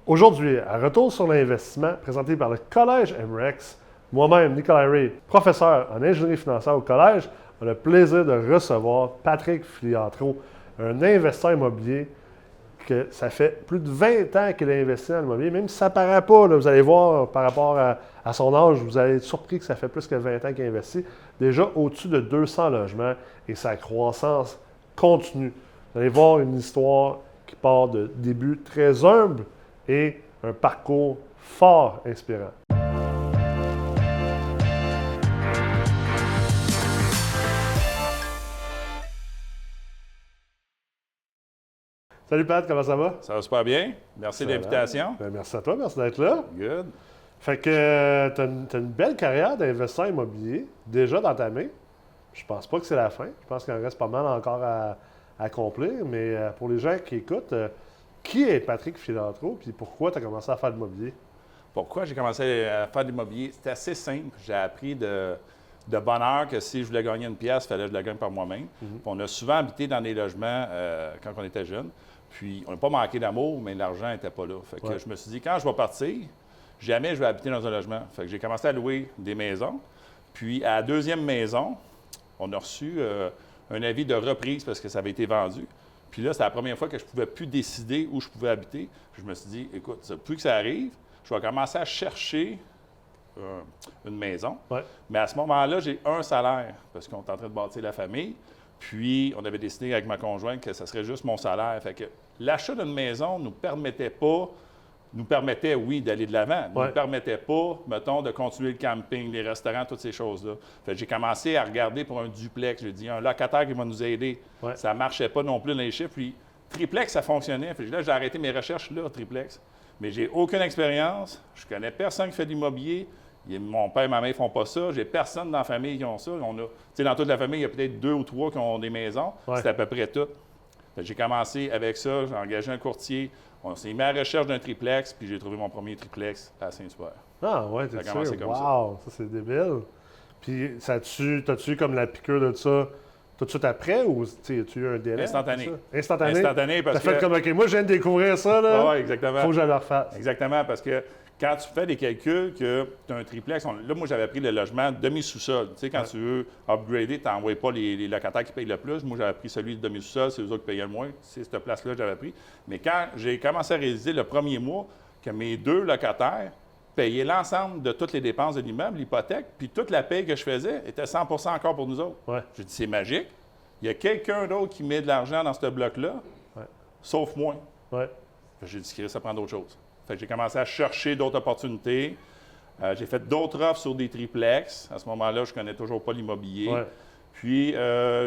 Aujourd'hui, à Retour sur l'investissement, présenté par le Collège MREX, moi-même, Nicolas Ray, professeur en ingénierie financière au Collège, a le plaisir de recevoir Patrick Filiatro, un investisseur immobilier que ça fait plus de 20 ans qu'il a investi dans l'immobilier, même si ça ne paraît pas, là, vous allez voir par rapport à son âge, vous allez être surpris que ça fait plus que 20 ans qu'il a investi, déjà au-dessus de 200 logements et sa croissance continue. Vous allez voir une histoire qui part de début très humble et un parcours fort inspirant. Salut Pat, comment ça va? Ça va super bien. Merci de l'invitation. Merci à toi, merci d'être là. Good. Fait que tu as une belle carrière d'investisseur immobilier déjà dans ta main. Je pense pas que c'est la fin. Je pense qu'il en reste pas mal encore à accomplir. Mais pour les gens qui écoutent, qui est Patrick Filiatro et pourquoi tu as commencé à faire de l'immobilier? Pourquoi j'ai commencé à faire de l'immobilier? C'était assez simple. J'ai appris de bonne heure que si je voulais gagner une pièce, il fallait que je la gagne par moi-même. On a souvent habité dans des logements quand on était jeune. Puis, on n'a pas manqué d'amour, mais l'argent n'était pas là. Fait que je me suis dit, quand je vais partir, jamais je vais habiter dans un logement. Fait que j'ai commencé à louer des maisons. Puis, à la deuxième maison, on a reçu un avis de reprise parce que ça avait été vendu. Puis là, c'est la première fois que je ne pouvais plus décider où je pouvais habiter. Puis je me suis dit, écoute, plus que ça arrive, je vais commencer à chercher une maison. Ouais. Mais à ce moment-là, j'ai un salaire parce qu'on est en train de bâtir la famille. Puis, on avait décidé avec ma conjointe que ça serait juste mon salaire. Fait que l'achat d'une maison nous permettait, oui, d'aller de l'avant. Ne nous permettait pas, mettons, de continuer le camping, les restaurants, toutes ces choses-là. Fait que j'ai commencé à regarder pour un duplex. J'ai dit, un locataire qui va nous aider. Ouais. Ça ne marchait pas non plus dans les chiffres. Puis, triplex, ça fonctionnait. Fait que là, j'ai arrêté mes recherches là, triplex. Mais j'ai aucune expérience. Je connais personne qui fait de l'immobilier. Mon père et ma mère ne font pas ça. J'ai personne dans la famille qui ont ça. Dans toute la famille, il y a peut-être 2 ou 3 qui ont des maisons. Ouais. C'est à peu près tout. J'ai commencé avec ça. J'ai engagé un courtier. On s'est mis à la recherche d'un triplex, puis j'ai trouvé mon premier triplex à Saint-Hubert. Ah ouais, t'es sûr? commencé comme wow, ça c'est débile. Puis, t'as-tu comme la piqûre de ça tout de suite après ou as-tu eu un délai? Instantané. Instantané? Instantané parce T'as fait comme, OK, moi je viens de découvrir ça, là. Oui, exactement. Faut que je le refasse. Exactement, parce que quand tu fais des calculs que tu as un triplex, là, moi, j'avais pris le logement demi-sous-sol. Tu sais, quand tu veux upgrader, tu n'envoies pas les locataires qui payent le plus. Moi, j'avais pris celui de demi-sous-sol, c'est eux autres qui payaient le moins. C'est cette place-là que j'avais pris. Mais quand j'ai commencé à réaliser le premier mois que mes 2 locataires payaient l'ensemble de toutes les dépenses de l'immeuble, l'hypothèque, puis toute la paye que je faisais était 100 encore pour nous autres. Ouais. J'ai dit, c'est magique. Il y a quelqu'un d'autre qui met de l'argent dans ce bloc-là, sauf moi. Ouais. J'ai dit, ça prend d'autres choses. Fait que j'ai commencé à chercher d'autres opportunités. J'ai fait d'autres offres sur des triplex. À ce moment-là, je ne connais toujours pas l'immobilier. Ouais. Puis,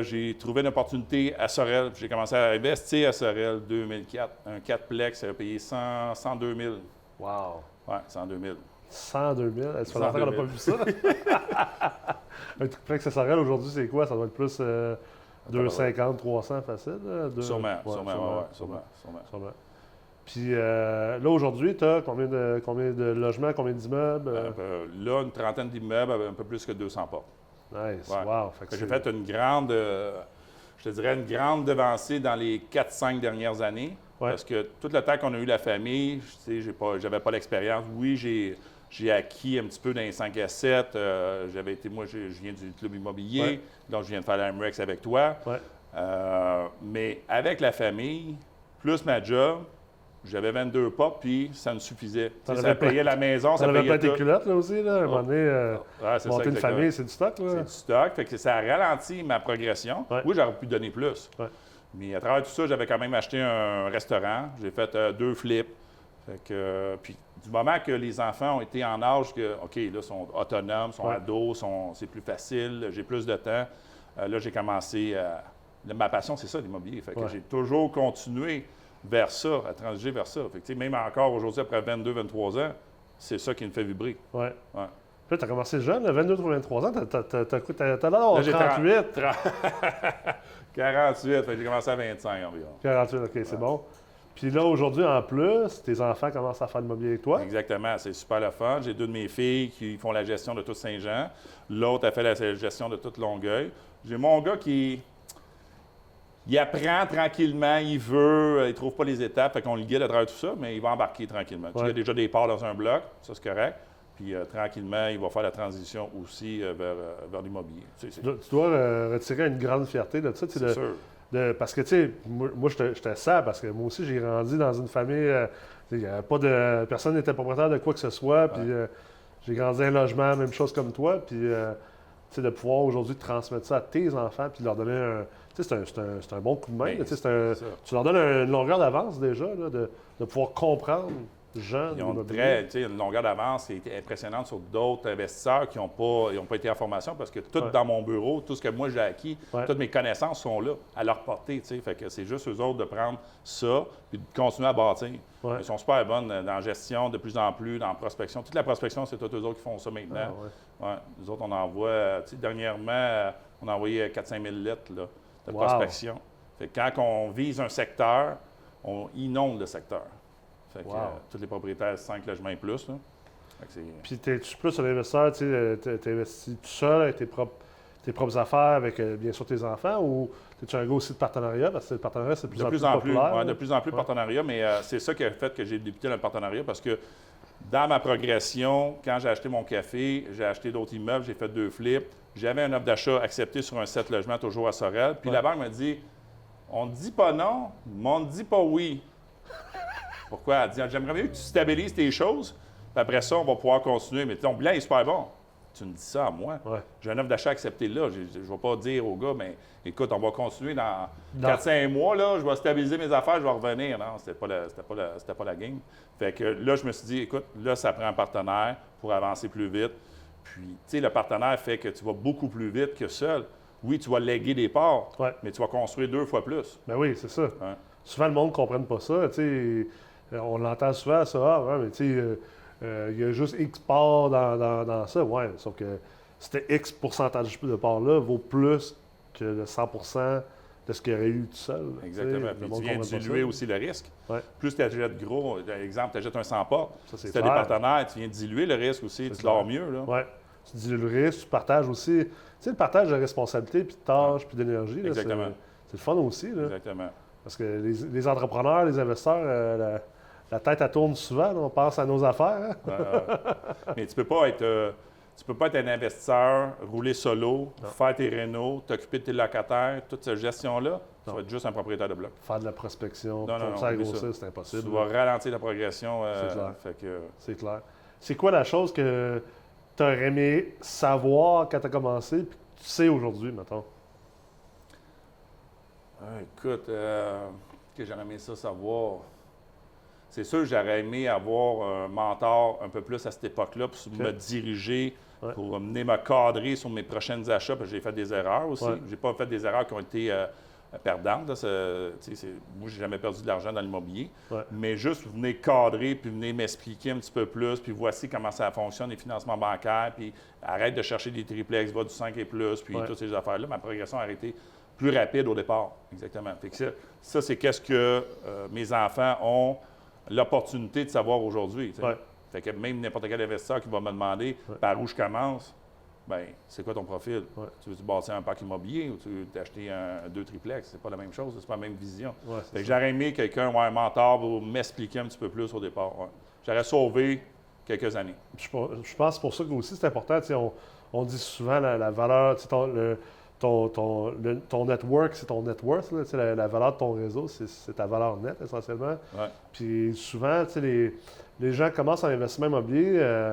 j'ai trouvé une opportunité à Sorel. J'ai commencé à investir à Sorel 2004. Un 4plex, ça a payé 102 000. Wow. Oui, 102 000. 102 000? Ça fait longtemps 102 qu'on 000. n'a pas vu ça. Un triplex accessoirel aujourd'hui, c'est quoi? Ça doit être plus 250, 300 facile? Là? Sûrement. Puis là, aujourd'hui, tu as combien de logements, combien d'immeubles? Là, une trentaine d'immeubles avec un peu plus que 200 portes. Nice, Ouais. wow. J'ai fait une grande, je te dirais, une grande devancée dans les 4-5 dernières années. Ouais. Parce que tout le temps qu'on a eu la famille, j'avais pas l'expérience. Oui, j'ai acquis un petit peu dans les 5 à 7. Moi, je viens du club immobilier, Ouais. donc je viens de faire la MREX avec toi. Ouais. Mais avec la famille, plus ma job, j'avais 22 portes, puis ça me suffisait. Ça payait la maison, ça avais payait pas tout. tes culottes, là, aussi, là? À un moment donné, Ouais, c'est ça, monter une exactement. famille, c'est du stock, là? C'est du stock, fait que ça a ralenti ma progression. Ouais. Oui, j'aurais pu donner plus. Ouais. Mais à travers tout ça, j'avais quand même acheté un restaurant. J'ai fait 2 flips. Fait que, puis du moment que les enfants ont été en âge que, OK, là, sont autonomes, sont ados, c'est plus facile, j'ai plus de temps, là, j'ai commencé à... Ma passion, c'est ça, l'immobilier. Fait que j'ai toujours continué vers ça, à transiger vers ça. Fait que, même encore aujourd'hui, après 22, 23 ans, c'est ça qui me fait vibrer. Oui. Ouais. Puis là, tu as commencé jeune, 22 ou 23 ans, t'as l'air d'avoir 38. 48, fait que j'ai commencé à 25 environ. 48, OK, c'est bon. Puis là, aujourd'hui, en plus, tes enfants commencent à faire de l'immobilier avec toi. Exactement, c'est super le fun. J'ai 2 de mes filles qui font la gestion de tout Saint-Jean. L'autre a fait la gestion de toute Longueuil. J'ai mon gars qui il apprend tranquillement, il veut, il ne trouve pas les étapes, fait qu'on le guide à travers tout ça, mais il va embarquer tranquillement. Il y a déjà des parts dans un bloc, ça c'est correct. Puis tranquillement, il va faire la transition aussi vers l'immobilier. Tu dois retirer une grande fierté de ça. C'est sûr. Parce que, tu sais, moi je te sers parce que moi aussi, j'ai grandi dans une famille, il y avait pas de, personne n'était propriétaire de quoi que ce soit, puis j'ai grandi dans un logement, même chose comme toi, puis, tu sais, de pouvoir aujourd'hui transmettre ça à tes enfants, puis de leur donner un, tu sais, c'est un bon coup de main, tu sais, tu leur donnes une longueur d'avance déjà, là, de pouvoir comprendre. Ils ont une longueur d'avance qui est impressionnante sur d'autres investisseurs qui n'ont pas été en formation parce que tout dans mon bureau, tout ce que moi j'ai acquis, toutes mes connaissances sont là, à leur portée. Fait que c'est juste eux autres de prendre ça et de continuer à bâtir. Ils sont super bonnes dans la gestion de plus en plus, dans la prospection. Toute la prospection, c'est tous eux autres qui font ça maintenant. Nous autres, on envoie, dernièrement, on a envoyé 4-5 000 lettres là, de prospection. Fait que quand on vise un secteur, on inonde le secteur. Fait que, tous les propriétaires, 5 logements et plus. Là. Puis, es-tu plus un investisseur, tu investis tout seul avec tes propres affaires, avec bien sûr tes enfants, ou es-tu un gars aussi de partenariat? Parce que le partenariat, c'est de plus en plus populaire. De plus en plus partenariat, mais c'est ça qui a fait que j'ai débuté le partenariat, parce que dans ma progression, quand j'ai acheté mon café, j'ai acheté d'autres immeubles, j'ai fait 2 flips, j'avais un offre d'achat accepté sur un 7 logements, toujours à Sorel. Puis la banque m'a dit, on ne dit pas non, mais on ne dit pas oui. Pourquoi? Elle dit, j'aimerais mieux que tu stabilises tes choses, puis après ça, on va pouvoir continuer. Mais ton bilan est super bon. Tu me dis ça à moi. J'ai un offre d'achat accepté là. Je ne vais pas dire au gars, mais écoute, on va continuer dans 4-5 mois, là, je vais stabiliser mes affaires, je vais revenir. Non, c'était pas la game. Fait que là, je me suis dit, écoute, là, ça prend un partenaire pour avancer plus vite. Puis, tu sais, le partenaire fait que tu vas beaucoup plus vite que seul. Oui, tu vas léguer des parts, mais tu vas construire 2 fois plus. Ben oui, c'est ça. Souvent, le monde ne comprenne pas ça. Tu sais, on l'entend souvent, ça, mais tu sais, il y a juste X parts dans ça. Ouais, sauf que c'était X pourcentage de parts-là vaut plus que le 100% de ce qu'il y aurait eu tout seul. Exactement. Puis tu viens diluer aussi le risque. Plus tu achètes gros, par exemple, tu achètes un 100 portes, si tu as des partenaires, tu viens diluer le risque aussi, tu dors mieux. Oui, tu dilues le risque, tu partages aussi. Tu sais, le partage de responsabilité, puis de tâches, puis d'énergie, c'est le fun aussi. Là. Exactement. Parce que les entrepreneurs, les investisseurs, la tête, elle tourne souvent, là, on pense à nos affaires. Mais tu peux pas être un investisseur, rouler solo, faire tes rénaux, t'occuper de tes locataires, toute cette gestion-là. Tu vas être juste un propriétaire de bloc. Faire de la prospection, c'est impossible. Tu vas ralentir la progression. C'est clair. C'est clair. C'est quoi la chose que tu aurais aimé savoir quand tu as commencé et que tu sais aujourd'hui, mettons? Écoute, que j'aurais aimé ça savoir. C'est sûr que j'aurais aimé avoir un mentor un peu plus à cette époque-là pour me diriger, pour me cadrer sur mes prochaines achats, parce que j'ai fait des erreurs aussi. J'ai pas fait des erreurs qui ont été perdantes. Moi, j'ai jamais perdu de l'argent dans l'immobilier. Mais juste venir cadrer, puis venir m'expliquer un petit peu plus, puis voici comment ça fonctionne, les financements bancaires, puis arrête de chercher des triplex, va du 5 et plus, puis toutes ces affaires-là. Ma progression a été plus rapide au départ. Exactement. Fait que ça c'est qu'est-ce que mes enfants ont l'opportunité de savoir aujourd'hui. Fait que même n'importe quel investisseur qui va me demander par où je commence, bien, c'est quoi ton profil? Tu veux-tu bâtir un parc immobilier ou tu veux t'acheter un 2 triplex? C'est pas la même chose, c'est pas la même vision. Fait que j'aurais aimé quelqu'un, un mentor pour m'expliquer un petit peu plus au départ. J'aurais sauvé quelques années. Je pense pour ça que aussi c'est important. On dit souvent la valeur, ton network, c'est ton net worth. Là, la valeur de ton réseau, c'est ta valeur nette, essentiellement. Puis souvent, les gens commencent en investissement immobilier.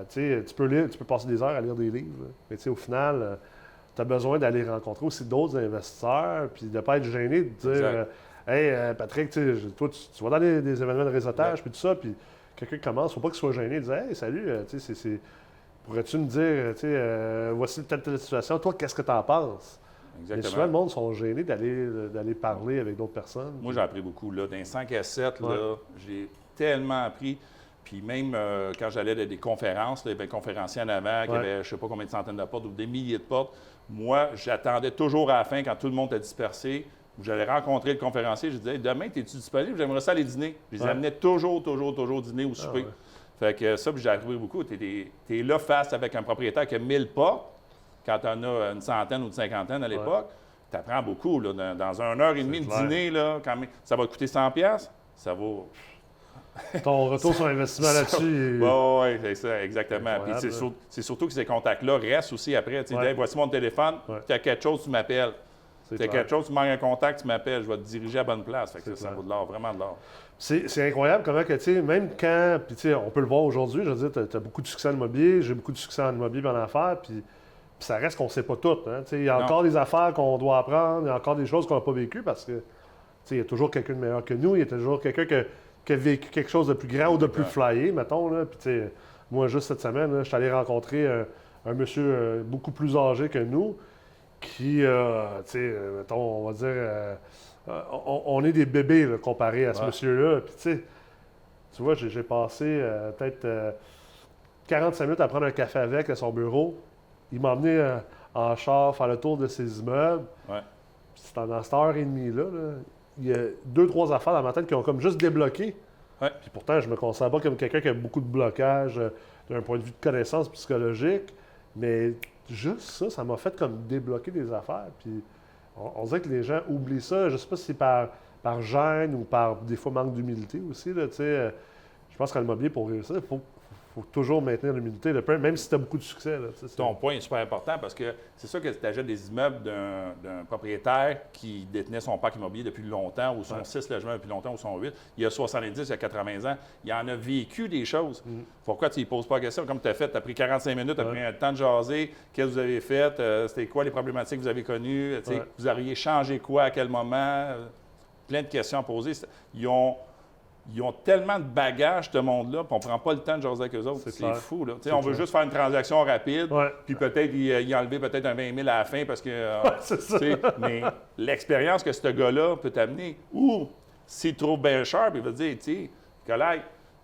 Tu peux passer des heures à lire des livres. Là. Mais au final, tu as besoin d'aller rencontrer aussi d'autres investisseurs, puis de ne pas être gêné de dire Hey, Patrick, toi, tu vas dans des événements de réseautage, puis tout ça, puis quelqu'un commence, il ne faut pas qu'il soit gêné de dire Hey, salut, pourrais-tu me dire, voici telle situation, toi, qu'est-ce que tu en penses? Exactement. Mais souvent, le monde sont gênés d'aller parler avec d'autres personnes. Moi, j'ai appris beaucoup. Là. Dans 5 à 7, j'ai tellement appris. Puis même quand j'allais à des conférences, il y avait un conférencier en avant qui avait, je ne sais pas combien de centaines de portes ou des milliers de portes. Moi, j'attendais toujours à la fin, quand tout le monde était dispersé, où j'allais rencontrer le conférencier. Je disais, demain, es-tu disponible? J'aimerais ça aller dîner. Je les amenais toujours dîner ou souper. Fait que ça, j'ai appris beaucoup. Tu es là face avec un propriétaire qui a 1000 portes, quand tu en as une centaine ou une cinquantaine à l'époque. tu apprends beaucoup. Là, dans 1 heure et demie de dîner, là, quand même, ça va te coûter 100$, ça vaut... Ton retour sur investissement là-dessus. Oui, c'est ça, exactement. Puis Incroyable, c'est surtout que ces contacts-là restent aussi après. Tu dis, Ouais. hey, voici mon téléphone, Ouais. tu as quelque chose, tu m'appelles. C'est Tu as clair. quelque chose, tu manques un contact, tu m'appelles, je vais te diriger à la bonne place. Fait que ça clair. vaut de l'or, vraiment de l'or. C'est incroyable comment que, tu sais, même quand, puis tu sais, on peut le voir aujourd'hui, je veux dire, tu as beaucoup de succès en immobilier, j'ai beaucoup de succès en immobilier et en affaires, puis ça reste qu'on ne sait pas tout. Hein, tu sais, il y a Non. encore des affaires qu'on doit apprendre, il y a encore des choses qu'on n'a pas vécues parce que, tu sais, il y a toujours quelqu'un de meilleur que nous, il y a toujours quelqu'un qui a vécu quelque chose de plus grand ou de plus flyé, mettons, là. Puis, tu sais, moi, juste cette semaine, là, je suis allé rencontrer un monsieur beaucoup plus âgé que nous qui, tu sais, mettons, on va dire, on est des bébés là, comparé à ce Ouais. monsieur-là. Puis, tu sais, tu vois, j'ai passé peut-être 45 minutes à prendre un café avec à son bureau. Il m'a emmené en char faire le tour de ses immeubles. Ouais. Puis dans cette heure et demie-là, là, il y a 2-3 affaires dans ma tête qui ont comme juste débloqué. Ouais. Puis pourtant, je me considère pas comme quelqu'un qui a beaucoup de blocage d'un point de vue de connaissance psychologique. Mais juste ça m'a fait comme débloquer des affaires. Puis on dirait que les gens oublient ça. Je sais pas si c'est par gêne ou par des fois manque d'humilité aussi. Là, tu sais, je pense qu'en immobilier, pour réussir, il faut toujours maintenir l'humilité, même si tu as beaucoup de succès. Là, tu sais, Ton point est super important parce que c'est sûr que si tu achètes des immeubles d'un propriétaire qui détenait son parc immobilier depuis longtemps, ou son 6 logements depuis longtemps, ou son 8, il y a 70, il y a 80 ans, il en a vécu des choses. Pourquoi tu ne poses pas la question comme tu as fait? Tu as pris 45 minutes, tu as pris un temps de jaser, qu'est-ce que vous avez fait, c'était quoi les problématiques que vous avez connues, tu sais, vous auriez changé quoi, à quel moment, plein de questions à poser. Ils ont tellement de bagages, ce monde-là, puis on ne prend pas le temps de jaser avec eux autres. C'est clair. fou, là. On veut juste faire une transaction rapide, Ouais. puis peut-être y enlever peut-être un 20 000 à la fin parce que... c'est ça. Mais l'expérience que ce gars-là peut t'amener, ou s'il te trouve bien sharp, il va te dire, tu sais, collègue,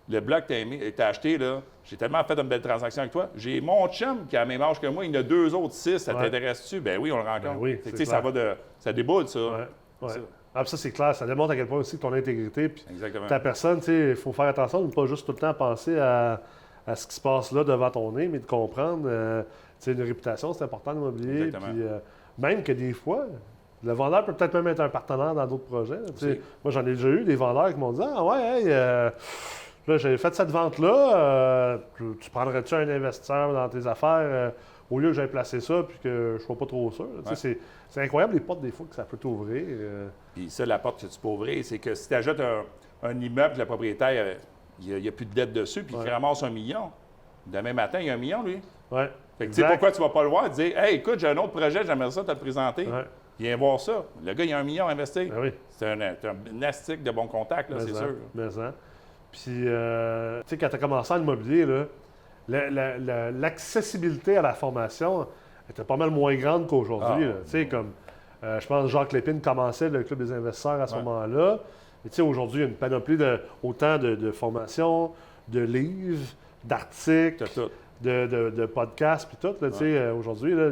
le bloc que tu as acheté, là, j'ai tellement fait une belle transaction avec toi. J'ai mon chum qui a le même âge que moi, il y en a 2 autres 6, ça t'intéresse-tu? Ben oui, on le rencontre. Ben oui, Fait que, c'est tu sais, ça déboule, ça. Ouais. Ça. Ah, puis ça, c'est clair. Ça démontre à quel point aussi ton intégrité. Puis Exactement. ta personne, tu sais, il faut faire attention de ne pas juste tout le temps penser à ce qui se passe là devant ton nez, mais de comprendre. Tu sais, une réputation, c'est important dans l'immobilier. Exactement. Puis même que des fois, le vendeur peut peut-être même être un partenaire dans d'autres projets. Là, tu sais. Aussi. Moi, j'en ai déjà eu des vendeurs qui m'ont dit Ah, ouais, hey, là, j'ai fait cette vente-là. Tu prendrais-tu un investisseur dans tes affaires au lieu que j'aille placer ça puis que je ne sois pas trop sûr? Tu sais, c'est incroyable les portes des fois que ça peut t'ouvrir. Puis ça, la porte que tu peux ouvrir, c'est que si tu achètes un immeuble, le propriétaire, il n'y a plus de dette dessus, puis qu'il ramasse 1 million, demain matin, il y a 1 million, lui. Ouais. Fait que tu sais pourquoi tu ne vas pas le voir et dire Hey, écoute, j'ai un autre projet, j'aimerais ça te le présenter. Ouais. Viens voir ça. Le gars, il a 1 million à investir. Ben oui. C'est un astique de bon contact, là, c'est sûr. Puis, tu sais, quand tu as commencé en immobilier, là, l'accessibilité à la formation était pas mal moins grande qu'aujourd'hui. Tu sais, comme, je pense que Jacques Lépine commençait le Club des investisseurs à ce moment-là. Et tu sais, aujourd'hui, il y a une panoplie autant de formations, de livres, d'articles, T'as tout. de podcasts, puis tout. Là, tu sais, aujourd'hui, là,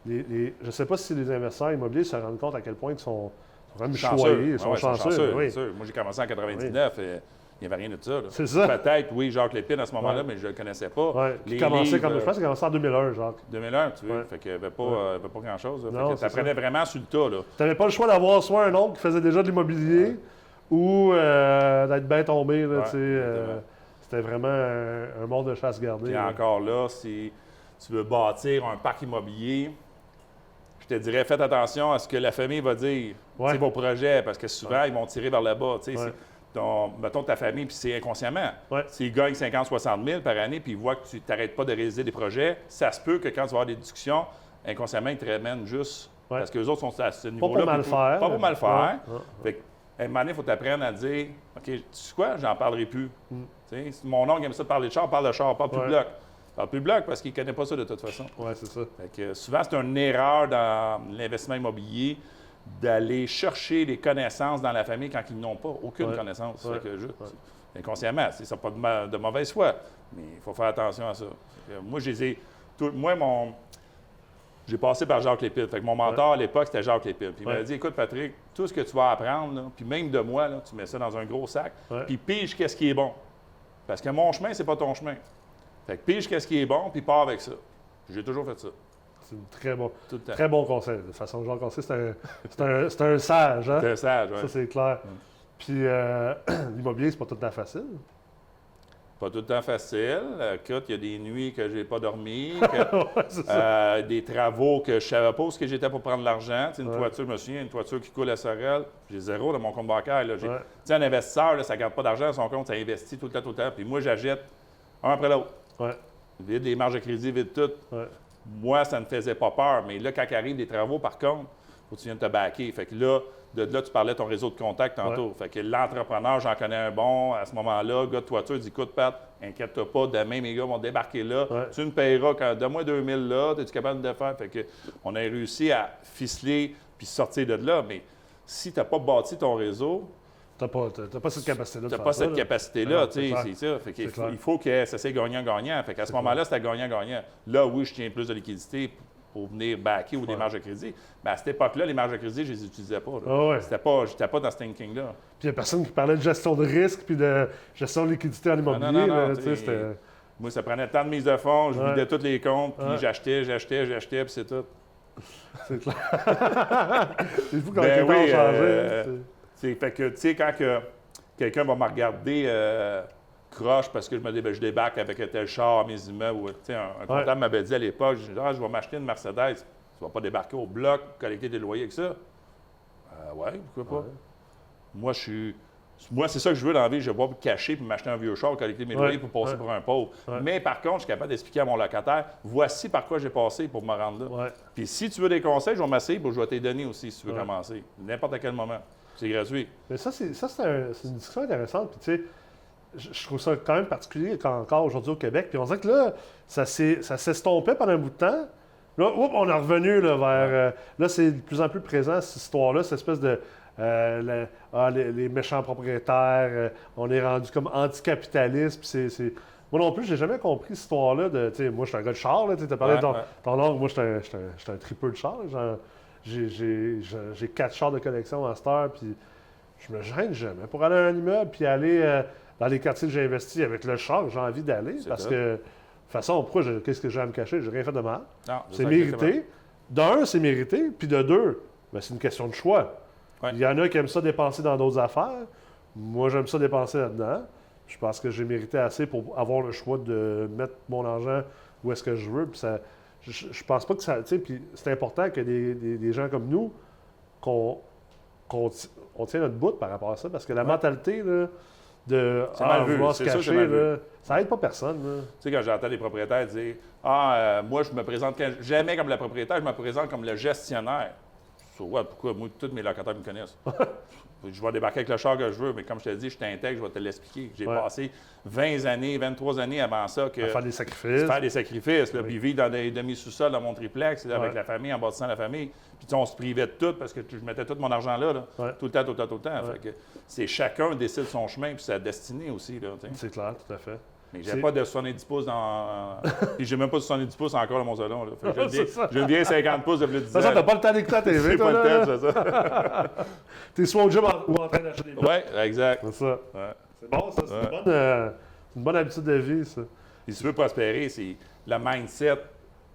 je ne sais pas si les investisseurs immobiliers se rendent compte à quel point ils sont quand même choyés, ils sont chanceux. Bien Oui. sûr. Moi, j'ai commencé en 99 et il n'y avait rien de ça. Là. C'est ça. Peut-être, oui, Jacques Lépine à ce moment-là, mais je ne le connaissais pas. Ouais. Les Je pense livres, qu'il a commencé en 2001, Jacques. 2001, tu vois. Ouais. Fait qu'il n'y avait pas grand-chose. Non, Tu apprenais vraiment sur le tas. Là. Tu n'avais pas le choix d'avoir soit un oncle qui faisait déjà de l'immobilier ou d'être bien tombé. Là, Ouais, tu sais, c'était vraiment un monde de chasse gardée. Puis encore là, si tu veux bâtir un parc immobilier, je te dirais, faites attention à ce que la famille va dire, Ouais. vos projets, parce que souvent, ils vont tirer vers le bas. Tu sais, Ouais. mettons ta famille, puis c'est inconsciemment. Ouais. S'ils gagnent 50-60 000 par année, puis ils voient que tu n'arrêtes pas de réaliser des projets, ça se peut que quand tu vas avoir des discussions, inconsciemment, ils te ramènent juste. Ouais. Parce que les autres sont à ce Pas niveau-là. pour mal puis faire. Pas pour mal faire. Ouais. Fait qu'à un moment donné, il faut t'apprendre à dire OK, tu sais quoi, j'en parlerai plus. Tu sais, si mon oncle aime ça de parler de char, parle de char, parle plus de bloc. Parle plus de bloc parce qu'il ne connaît pas ça de toute façon. Oui, c'est ça. Fait que souvent, c'est une erreur dans l'investissement immobilier d'aller chercher les connaissances dans la famille quand ils n'ont pas aucune connaissance. Fait que inconsciemment, c'est ça, pas de mauvaise foi, mais il faut faire attention à ça. Fait que moi, j'ai passé par Jacques Lépine. Fait que mon mentor à l'époque, c'était Jacques Lépine. Puis il m'a dit écoute, Patrick, tout ce que tu vas apprendre, là, puis même de moi, là, tu mets ça dans un gros sac, puis pige qu'est-ce qui est bon. Parce que mon chemin, c'est pas ton chemin. Fait que pige qu'est-ce qui est bon, puis pars avec ça. J'ai toujours fait ça. C'est Tout le temps. très bon conseil. De toute façon, Jean Conseil, c'est un sage. Hein? C'est un sage, oui. Ça, c'est clair. Puis l'immobilier, c'est pas tout le temps facile. Pas tout le temps facile. Écoute, il y a des nuits que j'ai pas dormi, Ouais, c'est ça. des travaux que je savais pas où que j'étais pour prendre l'argent. Tu sais, une Ouais. toiture, je me souviens, une toiture qui coule à Sorel, j'ai zéro dans mon compte bancaire. Là. Tu Ouais. sais, un investisseur, là, ça ne garde pas d'argent dans son compte, ça investit tout le temps. Puis moi, j'achète un après l'autre. Ouais. Vide les marges de crédit, vide tout. Ouais. Moi, ça ne me faisait pas peur. Mais là, quand arrivent des travaux, par contre, faut que tu viennes te backer. Fait que là, de là, tu parlais de ton réseau de contacts tantôt. Ouais. Fait que l'entrepreneur, j'en connais un bon. À ce moment-là, gars de toiture, dit écoute, Pat, inquiète-toi pas, demain, mes gars vont débarquer là. Ouais. Tu me payeras quand donne-moi 2000 là, es-tu capable de le faire? Fait que on a réussi à ficeler puis sortir de là. Mais si tu n'as pas bâti ton réseau, T'as pas cette capacité-là de tu n'as faire pas ça, cette là. capacité-là, Non, tu c'est sais, clair. c'est ça. Fait qu'il C'est clair. il faut que ça soit gagnant-gagnant. Fait qu'à ce C'est moment-là, c'était gagnant-gagnant. Là, oui, je tiens plus de liquidité pour venir backer ou des Ouais. marges de crédit. Mais à cette époque-là, les marges de crédit, je ne les utilisais pas. là. Ah ouais. J'étais pas dans ce thinking-là. Puis il n'y a personne qui parlait de gestion de risque puis de gestion de liquidité en immobilier. non, là, tu tu sais, sais, c'était... Moi, ça prenait tant de mise de fonds, je Ouais. vidais tous les comptes, puis Ouais. j'achetais, puis c'est tout. C'est clair. C'est fou quand Ben les temps oui, ont changé. Fait que, tu sais, quand que quelqu'un va me regarder croche parce que je débarque avec un tel char à mes immeubles, ou, tu sais, un comptable m'avait dit à l'époque, je vais m'acheter une Mercedes, tu vas pas débarquer au bloc, collecter des loyers avec ça. Ouais, pourquoi pas? Ouais. Moi, c'est ça que je veux dans la vie. Je ne vais pas me cacher et m'acheter un vieux char, collecter mes loyers pour passer pour un pauvre. Ouais. Mais par contre, je suis capable d'expliquer à mon locataire, voici par quoi j'ai passé pour me rendre là. Ouais. Puis si tu veux des conseils, je vais m'asseoir et je vais te les donner aussi si tu veux Ouais. commencer. N'importe à quel moment. C'est gratuit. Mais ça, c'est une discussion intéressante. Puis, tu sais, je trouve ça quand même particulier encore aujourd'hui au Québec. Puis, on dirait que là, ça s'estompait pendant un bout de temps. Là, on est revenu là, vers. Là, c'est de plus en plus présent, cette histoire-là, cette espèce de. Les méchants propriétaires, on est rendu comme anticapitaliste. Puis moi non plus, j'ai jamais compris cette histoire-là. Tu sais, moi, je suis un gars de char. Tu as parlé de ton oncle. Moi, je suis un tripeux de char. J'ai 4 chars de collection à cette heure, puis je me gêne jamais. Pour aller à un immeuble, puis aller dans les quartiers que j'ai investis avec le char, j'ai envie d'aller, parce que, de toute façon, qu'est-ce que j'ai à me cacher? J'ai rien fait de mal. Non, C'est mérité. D'un, c'est mérité, puis de deux, ben, c'est une question de choix. Ouais. Il y en a qui aiment ça dépenser dans d'autres affaires. Moi, j'aime ça dépenser là-dedans. Je pense que j'ai mérité assez pour avoir le choix de mettre mon argent où est-ce que je veux, puis ça... Je pense pas que ça. Tu sais, puis c'est important que des gens comme nous, qu'on tient notre bout par rapport à ça, parce que la mentalité là, de C'est mal vu. vouloir se C'est sûr que c'est cacher, mal vu. là, ça aide pas personne. Là. Tu sais, quand j'entends les propriétaires dire moi, je me présente jamais comme le propriétaire, je me présente comme le gestionnaire. So, ouais, pourquoi? Moi, tous mes locataires me connaissent. Je vais débarquer avec le char que je veux, mais comme je te dis, je t'intègre, je vais te l'expliquer. J'ai passé 23 années avant ça que. À faire des sacrifices. Faire des sacrifices, là, Oui. puis vivre dans des demi-sous-sols dans mon triplex, là, avec Ouais. la famille, en bâtissant la famille. Puis tu sais, on se privait de tout parce que je mettais tout mon argent là. Ouais. Tout le temps, tout le temps, tout le temps. Ouais. Fait que c'est chacun décide son chemin puis sa destinée aussi. Là, tu sais. C'est clair, tout à fait. Mais j'ai pas de 70 pouces dans. Puis j'ai même pas de 70 pouces encore dans mon salon. Là. Fait que C'est ça. j'ai une vieille 50 pouces de plus de 10 De toute façon, ans. t'as pas le temps d'écouter la TV, C'est toi, pas là. le temps, c'est ça. T'es soit au gym ou en train d'acheter des blocs. Oui, exact. C'est ça. Ouais. C'est bon, ça. C'est Ouais. une bonne habitude de vie, ça. Si tu veux prospérer, c'est le mindset,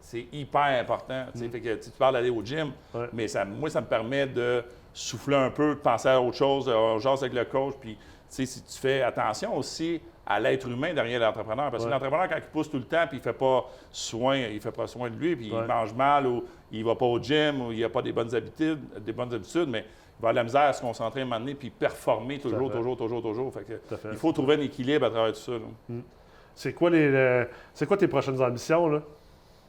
c'est hyper important. Tu sais, fait que, tu parles d'aller au gym, Ouais. mais moi, ça me permet de souffler un peu, de penser à autre chose, on jase avec le coach. Puis, tu sais, si tu fais attention aussi à l'être humain derrière l'entrepreneur, parce que Ouais. l'entrepreneur, quand il pousse tout le temps, puis il fait pas soin de lui, puis Ouais. il mange mal, ou il va pas au gym, ou il n'a pas des bonnes habitudes, mais il va avoir de la misère à se concentrer à un moment donné, puis performer Tout à toujours, fait. toujours. Fait que, Tout à fait. il faut trouver un équilibre à travers tout ça. là. C'est quoi tes prochaines ambitions, là?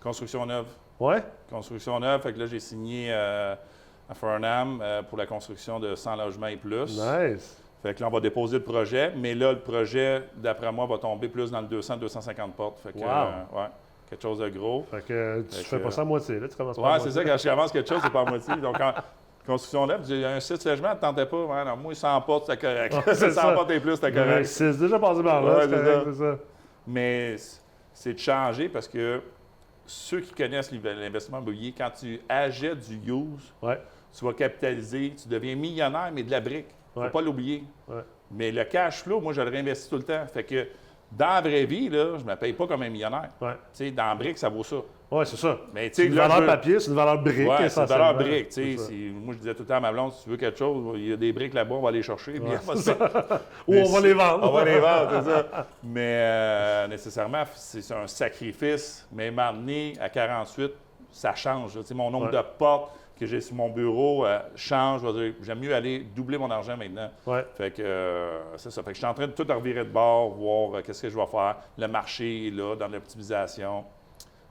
Construction neuve. Ouais? Construction neuve, fait que là, j'ai signé à Farnham pour la construction de 100 logements et plus. Nice. Fait que là, on va déposer le projet, mais là, le projet, d'après moi, va tomber plus dans le 200-250 portes. Fait que, Wow. ouais, quelque chose de gros. Fait que tu Fait fais que- pas ça à moitié, là. Tu commences pas à Ouais, moitié. c'est ça, quand je commence quelque chose, c'est pas à moitié. Donc, construction neuve, j'ai un 6 logements, ne tentait pas. Ouais, non, moi, 100 portes, c'était correct. Ouais, c'est 100 ça. portes et plus, c'était Ouais, correct. c'est déjà passé par là, Ouais, c'est c'est correct, ça. c'est ça. Mais c'est de changer parce que ceux qui connaissent l'investissement immobilier, quand tu achètes du use, Ouais, tu vas capitaliser, tu deviens millionnaire, mais de la brique. Il ne Ouais. faut pas l'oublier. ouais. Mais le cash flow, moi, je le réinvestis tout le temps. Fait que Dans la vraie vie, là, je ne me paye pas comme un millionnaire. Ouais. Tu sais, dans la brique, ça vaut ça. Oui, c'est ça. Mais, tu C'est sais, une là, valeur papier, c'est une valeur brique. Ouais, c'est une valeur essentiellement. brique. Tu sais, moi, je disais tout le temps à ma blonde, si tu veux quelque chose, il y a des briques là-bas, on va les chercher. Puis on va se mettre- Ou Mais on va les vendre. On va les vendre, c'est ça. Mais nécessairement, c'est un sacrifice. Mais m'amener à 48, ça change. Tu sais, mon nombre de portes que j'ai sur mon bureau change. Je vais dire, j'aime mieux aller doubler mon argent maintenant. Ouais. Fait que c'est ça. Fait que je suis en train de tout revirer de bord, voir qu'est-ce que je vais faire. Le marché est là, dans l'optimisation.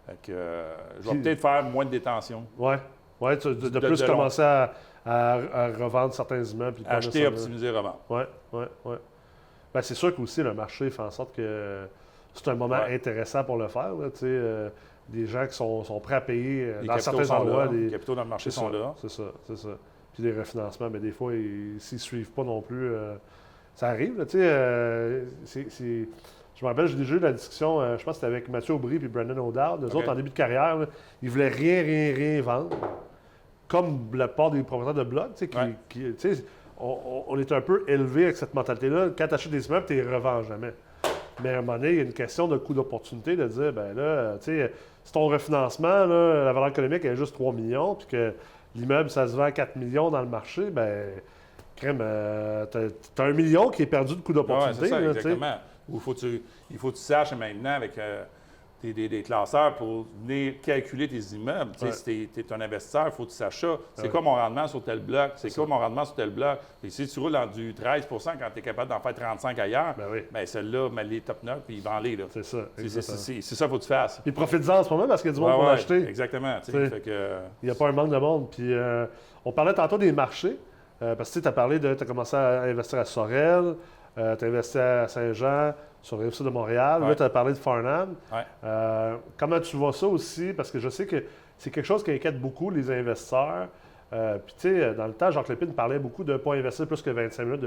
Fait que je vais peut-être faire moins de détention. Oui. Ouais, de plus commencer à revendre certains immeubles. Puis Acheter, optimiser, revendre. Oui, oui, oui. Ben, c'est sûr qu'aussi le marché fait en sorte que c'est un moment intéressant pour le faire. Là, des gens qui sont prêts à payer dans certains endroits. Les capitaux dans le marché sont là. C'est ça, c'est ça. Puis les refinancements, mais des fois, s'ils ne suivent pas non plus, ça arrive. Là, je me rappelle, j'ai déjà eu la discussion, je pense que c'était avec Mathieu Aubry et Brandon O'Dowd. Eux autres, en début de carrière, là, ils voulaient rien vendre. Comme la part des propriétaires de blocs, on est un peu élevé avec cette mentalité-là. Quand tu achètes des immeubles, tu ne les revends jamais. Mais à un moment donné, il y a une question de coût d'opportunité de dire, ben là, tu sais, si ton refinancement, là, la valeur économique est juste 3 millions, puis que l'immeuble, ça se vend à 4 millions dans le marché, ben crème, t'as 1 million qui est perdu de coût d'opportunité. Oui, c'est ça, là, exactement. Il faut que tu saches maintenant avec des classeurs pour venir calculer tes immeubles. Si tu es un investisseur, il faut que tu saches ça. C'est quoi mon rendement sur tel bloc? C'est quoi mon rendement sur tel bloc? Et si tu roules dans du 13 quand tu es capable d'en faire 35 ailleurs, ben celle-là, mets-les top notes puis vends-les. C'est ça. C'est ça qu'il faut que tu fasses. Puis profite-en en ce moment parce qu'il y a du monde pour l'acheter. Exactement. Il n'y a pas un manque de monde. Puis on parlait tantôt des marchés. Parce que tu as commencé à investir à Sorel, tu as investi à Saint-Jean, sur le Rive-Sud de Montréal. Là, tu as parlé de Farnham. Comment tu vois ça aussi? Parce que je sais que c'est quelque chose qui inquiète beaucoup les investisseurs. Puis, tu sais, dans le temps, Jacques Lépine parlait beaucoup de ne pas investir plus que 25 minutes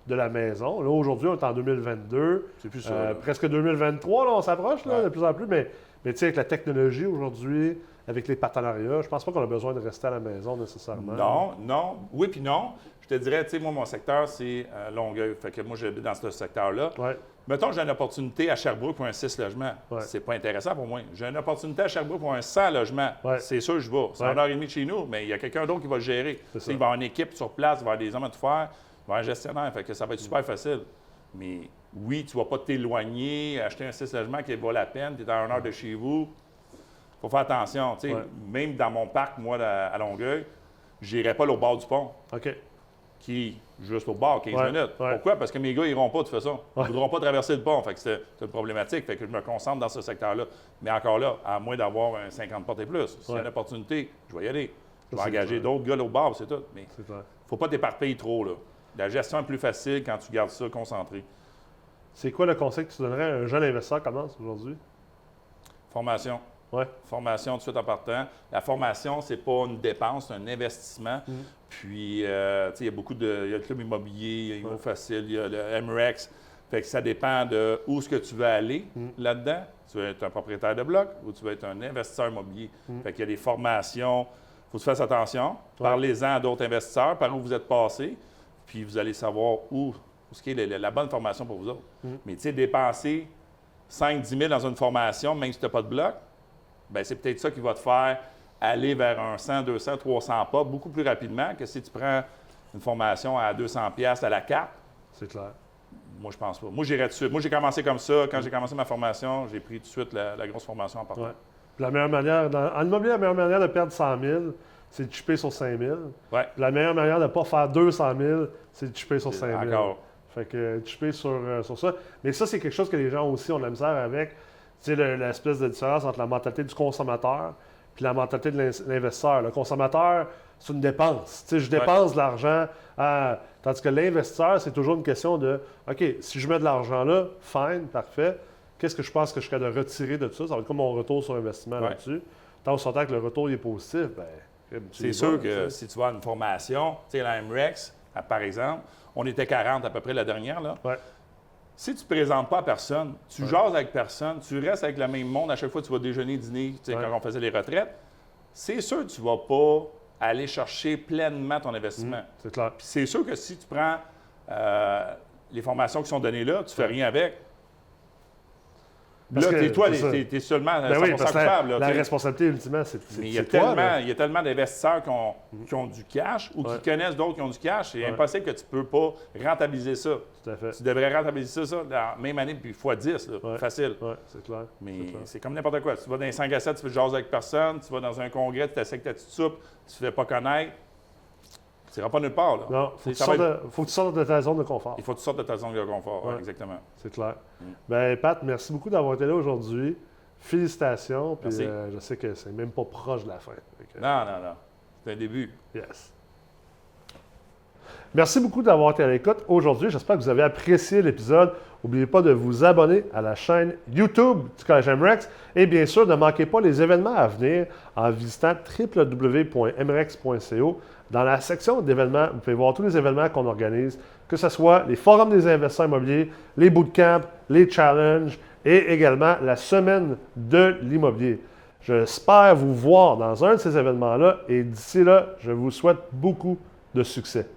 de la maison. Là, aujourd'hui, on est en 2022. C'est plus ça. Presque 2023, là, on s'approche de plus en plus. Mais tu sais, avec la technologie aujourd'hui, avec les partenariats, je pense pas qu'on a besoin de rester à la maison nécessairement. Non. Oui, puis non. Je te dirais, tu sais, moi, mon secteur, c'est Longueuil. Fait que moi, j'habite dans ce secteur-là. Mettons que j'ai une opportunité à Sherbrooke pour un 6 logements. C'est pas intéressant pour moi. J'ai une opportunité à Sherbrooke pour un 100 logements. C'est sûr, je vais. C'est 1h30 de chez nous, mais il y a quelqu'un d'autre qui va le gérer. Il va y avoir une équipe sur place, il va y avoir des hommes à tout faire, il va y avoir un gestionnaire. Fait que ça va être super facile. Mais oui, tu ne vas pas t'éloigner, acheter un 6 logements qui vaut la peine, tu es à 1 heure de chez vous. Il faut faire attention. Même dans mon parc, moi, à Longueuil, je n'irai pas au bord du pont. OK. Qui est juste au bord, 15 minutes. Pourquoi? Parce que mes gars, ils n'iront pas de toute façon. Ils ne voudront pas traverser le pont. Fait que c'est une problématique. Fait que je me concentre dans ce secteur-là. Mais encore là, à moins d'avoir un 50 portes et plus. S'il y a une opportunité, je vais y aller. Je vais engager d'autres gars au bord, c'est tout. Mais il ne faut pas t'éparpiller trop. Là. La gestion est plus facile quand tu gardes ça concentré. C'est quoi le conseil que tu donnerais à un jeune investisseur qui commence aujourd'hui? Formation. Formation tout de suite en partant. La formation, c'est pas une dépense, c'est un investissement. Puis, tu sais, il y a beaucoup de... Il y a le club immobilier, il y a Immo Facile, il y a le MREX. Fait que ça dépend de où est-ce que tu veux aller là-dedans. Tu veux être un propriétaire de bloc ou tu veux être un investisseur immobilier. Fait qu'il y a des formations. Il faut que tu fasses attention. Parlez-en à d'autres investisseurs, par où vous êtes passés. Puis, vous allez savoir où ce qui est la bonne formation pour vous autres. Mais, tu sais, dépenser 5-10 000 dans une formation, même si tu n'as pas de bloc, bien, c'est peut-être ça qui va te faire aller vers un 100, 200, 300 pas beaucoup plus rapidement que si tu prends une formation à 200$ à la carte. C'est clair. Moi, je pense pas. Moi, j'irais tout de suite. Moi, j'ai commencé comme ça. Quand j'ai commencé ma formation, j'ai pris tout de suite la grosse formation en partant. La meilleure manière, en immobilier, la meilleure manière de perdre 100 000, c'est de chipper sur 5 000. La meilleure manière de ne pas faire 200 000, c'est de chipper sur 5 000. Encore. Fait que chipper sur ça. Mais ça, c'est quelque chose que les gens aussi ont de la misère avec. Tu sais, l'espèce de différence entre la mentalité du consommateur et la mentalité de l'investisseur. Le consommateur, c'est une dépense. Tu sais, je dépense de l'argent. Tandis que l'investisseur, c'est toujours une question de OK, si je mets de l'argent là, fine, parfait. Qu'est-ce que je pense que je suis capable de retirer de tout ça? Ça va être comme mon retour sur investissement là-dessus. Tant qu'on s'entend que le retour est positif, bien, c'est sûr que si tu vas à une formation, tu sais, la MREX, par exemple, on était 40 à peu près la dernière, là. Si tu ne présentes pas à personne, tu jases avec personne, tu restes avec le même monde, à chaque fois que tu vas déjeuner, dîner, tu sais, quand on faisait les retraites, c'est sûr que tu ne vas pas aller chercher pleinement ton investissement. C'est clair. Puis c'est sûr que si tu prends les formations qui sont données là, tu ne fais rien avec, Parce Là, que, t'es toi, c'est ça. t'es seulement 100% Ben oui, parce que coupable. la Là, responsabilité ultimement, c'est mais il y, toi. Là. il y a tellement d'investisseurs qui ont du cash ou qui connaissent d'autres qui ont du cash. C'est impossible que tu ne peux pas rentabiliser ça. Tout à fait. Tu devrais rentabiliser ça dans la même année, puis x10, là, facile. Oui, c'est clair. Mais c'est comme n'importe quoi. Tu vas dans les 5 à 7, tu veux jaser avec personne. Tu vas dans un congrès, tu t'assieds avec ta petite soupe, tu ne te fais pas connaître. Tu n'iras pas nulle part. Là. Non, faut que tu sortes de ta zone de confort. Il faut que tu sortes de ta zone de confort, exactement. C'est clair. Ben Pat, merci beaucoup d'avoir été là aujourd'hui. Félicitations. Puis Merci. Je sais que c'est même pas proche de la fin. Non. C'est un début. Yes. Merci beaucoup d'avoir été à l'écoute aujourd'hui. J'espère que vous avez apprécié l'épisode. N'oubliez pas de vous abonner à la chaîne YouTube du Collège MREX et bien sûr, ne manquez pas les événements à venir en visitant www.mrex.co. Dans la section d'événements, vous pouvez voir tous les événements qu'on organise, que ce soit les forums des investisseurs immobiliers, les bootcamps, les challenges et également la semaine de l'immobilier. J'espère vous voir dans un de ces événements-là et d'ici là, je vous souhaite beaucoup de succès.